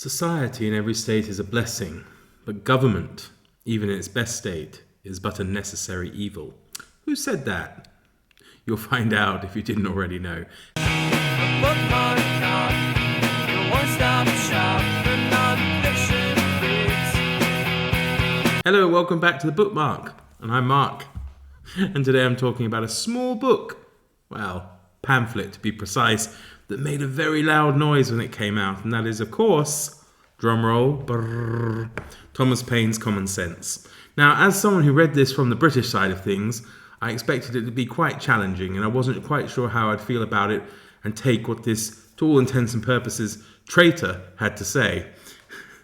Society in every state is a blessing, but government, even in its best state, is but a necessary evil. Who said that? You'll find out if you didn't already know. Hello, welcome back to The Bookmark, and I'm Mark. And today I'm talking about a small book, pamphlet to be precise, that made a very loud noise when it came out, and that is, of course, drumroll, Thomas Paine's Common Sense. Now, as someone who read this from the British side of things, I expected it to be quite challenging, and I wasn't quite sure how I'd feel about it and take what this, to all intents and purposes, traitor had to say.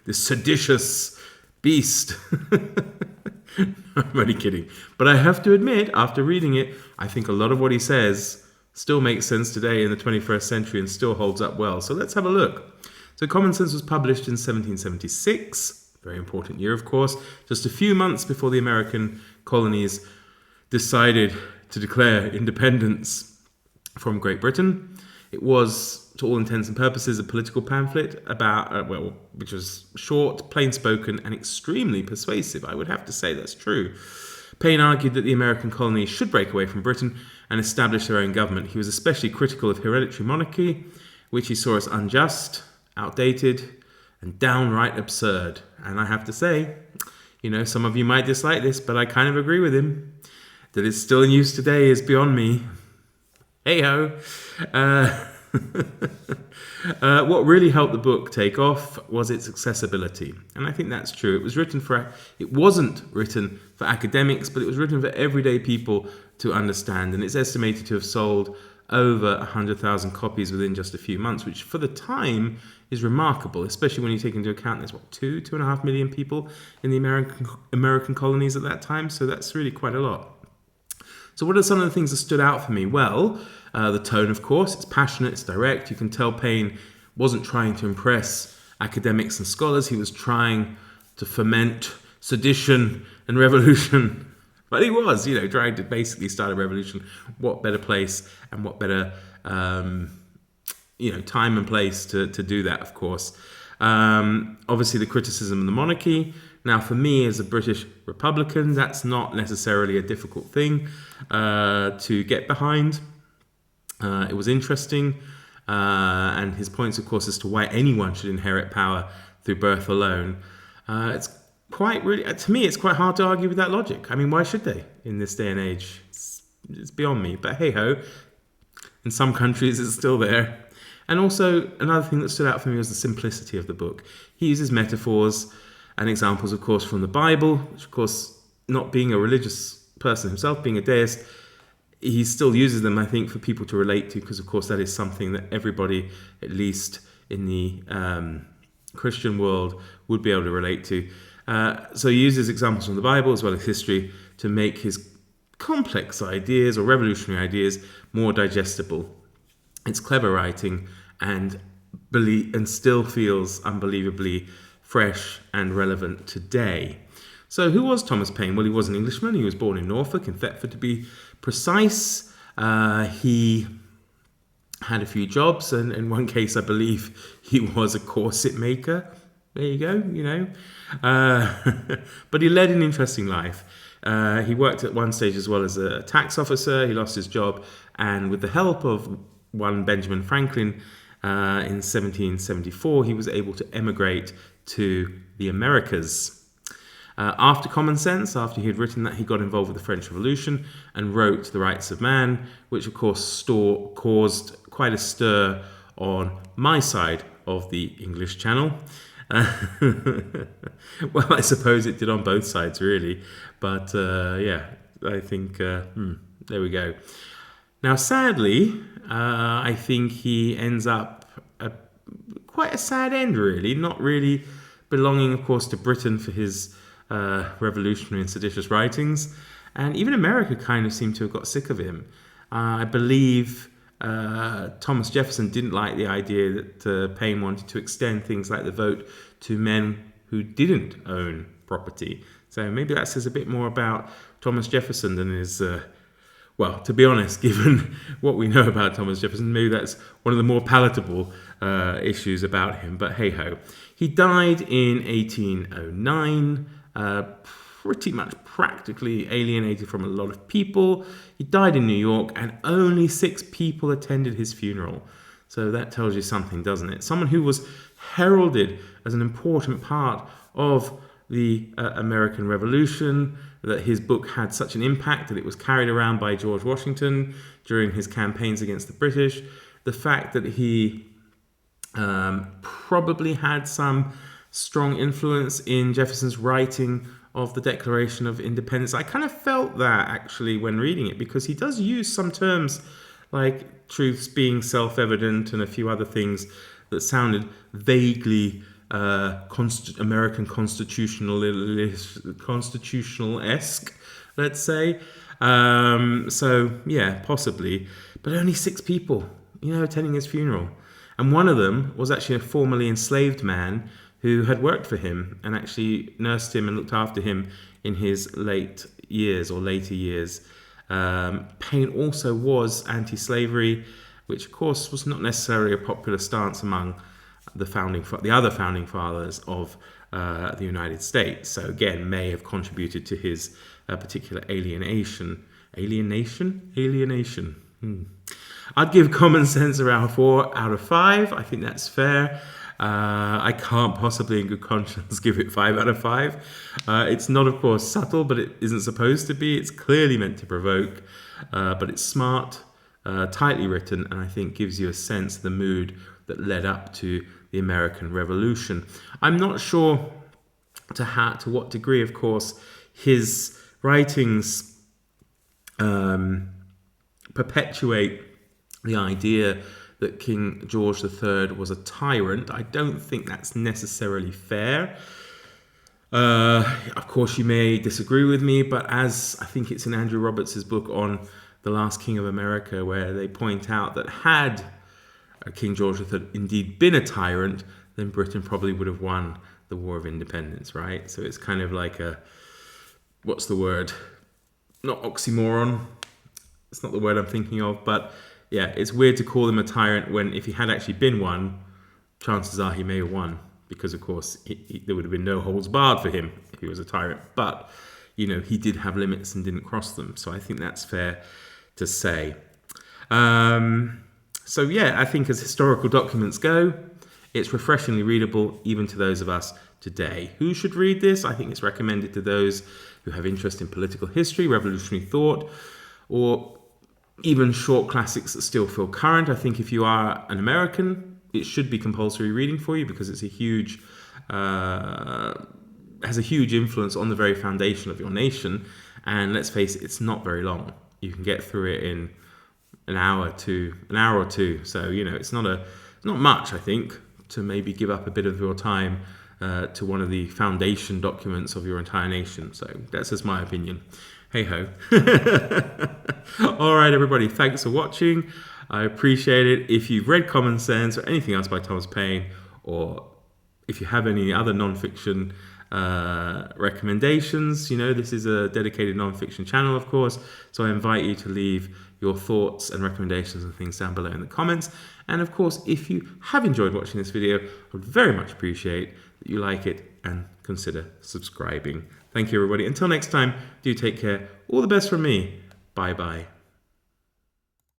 This seditious beast. I'm only kidding. But I have to admit, after reading it, I think a lot of what he says still makes sense today in the 21st century and still holds up well. So let's have a look. So Common Sense was published in 1776, very important year, of course, just a few months before the American colonies decided to declare independence from Great Britain. It was, to all intents and purposes, a political pamphlet about, which was short, plain-spoken, and extremely persuasive. I would have to say that's true. Paine argued that the American colonies should break away from Britain and establish their own government. He was especially critical of hereditary monarchy, which he saw as unjust, outdated, and downright absurd. And I have to say, some of you might dislike this, but I kind of agree with him. That it's still in use today is beyond me. Hey-ho. What really helped the book take off was its accessibility, and I think that's true. It wasn't written for academics, but it was written for everyday people to understand, and it's estimated to have sold over 100,000 copies within just a few months, which for the time is remarkable, especially when you take into account there's 2.5 million people in the American colonies at that time, so that's really quite a lot. So what are some of the things that stood out for me? Well, the tone, of course, it's passionate, it's direct. You can tell Paine wasn't trying to impress academics and scholars. He was trying to foment sedition and revolution. But he was, trying to basically start a revolution. What better place and what better, time and place to do that, of course. Obviously, the criticism of the monarchy. Now, for me, as a British Republican, that's not necessarily a difficult thing to get behind. It was interesting, and his points, of course, as to why anyone should inherit power through birth alone. To me, it's quite hard to argue with that logic. I mean, why should they in this day and age? It's beyond me. But hey-ho, in some countries it's still there. And also, another thing that stood out for me was the simplicity of the book. He uses metaphors and examples, of course, from the Bible, which, of course, not being a religious person himself, being a deist, he still uses them, I think, for people to relate to, because, of course, that is something that everybody, at least in the Christian world, would be able to relate to. So he uses examples from the Bible as well as history to make his complex ideas or revolutionary ideas more digestible. It's clever writing and still feels unbelievably fresh and relevant today. So who was Thomas Paine? Well, he was an Englishman. He was born in Norfolk, in Thetford to be precise. He had a few jobs, and in one case, I believe he was a corset maker. There you go, But he led an interesting life. He worked at one stage as well as a tax officer. He lost his job, and with the help of one Benjamin Franklin, in 1774, he was able to emigrate to the Americas. After Common Sense, after he had written that, he got involved with the French Revolution and wrote The Rights of Man, which of course caused quite a stir on my side of the English Channel. Well, I suppose it did on both sides, really. But I think, there we go. Now, sadly, I think he ends up quite a sad end, really, not really belonging, of course, to Britain for his revolutionary and seditious writings. And even America kind of seemed to have got sick of him. I believe Thomas Jefferson didn't like the idea that Paine wanted to extend things like the vote to men who didn't own property. So maybe that says a bit more about Thomas Jefferson than his Well, to be honest, given what we know about Thomas Jefferson, maybe that's one of the more palatable issues about him, but hey ho. He died in 1809, pretty much practically alienated from a lot of people. He died in New York, and only 6 people attended his funeral. So that tells you something, doesn't it? Someone who was heralded as an important part of the American Revolution, that his book had such an impact that it was carried around by George Washington during his campaigns against the British. The fact that he probably had some strong influence in Jefferson's writing of the Declaration of Independence. I kind of felt that actually when reading it, because he does use some terms like truths being self-evident and a few other things that sounded vaguely American constitutional-esque, let's say. So yeah, possibly, but only 6 people, attending his funeral. And one of them was actually a formerly enslaved man who had worked for him and actually nursed him and looked after him in his later years. Paine also was anti-slavery, which of course was not necessarily a popular stance among the other founding fathers of the United States. So again, may have contributed to his particular alienation. I'd give Common Sense around 4 out of 5. I think that's fair. I can't possibly in good conscience give it 5 out of 5. It's not, of course, subtle, but it isn't supposed to be. It's clearly meant to provoke, but it's smart, tightly written, and I think gives you a sense of the mood that led up to the American Revolution. I'm not sure to what degree, of course, his writings perpetuate the idea that King George III was a tyrant. I don't think that's necessarily fair. Of course, you may disagree with me, but as I think it's in Andrew Roberts' book on The Last King of America, where they point out that had King George III indeed been a tyrant, then Britain probably would have won the War of Independence, right? So it's kind of like what's the word? Not oxymoron. It's not the word I'm thinking of, but yeah, it's weird to call him a tyrant when if he had actually been one, chances are he may have won, because of course there would have been no holds barred for him if he was a tyrant. But he did have limits and didn't cross them, so I think that's fair to say. So yeah, I think as historical documents go, it's refreshingly readable even to those of us today. Who should read this? I think it's recommended to those who have interest in political history, revolutionary thought, or even short classics that still feel current. I think if you are an American, it should be compulsory reading for you, because it's has a huge influence on the very foundation of your nation. And let's face it, it's not very long. You can get through it in an hour or two. So it's not much, I think, to maybe give up a bit of your time to one of the foundation documents of your entire nation. So that's just my opinion. Hey ho. All right, everybody, thanks for watching. I appreciate it. If you've read Common Sense or anything else by Thomas Paine, or if you have any other non-fiction recommendations, this is a dedicated non-fiction channel, of course, so I invite you to leave your thoughts and recommendations and things down below in the comments. And of course, if you have enjoyed watching this video, I would very much appreciate that you like it and consider subscribing. Thank you, everybody. Until next time, do take care. All the best from me. Bye-bye.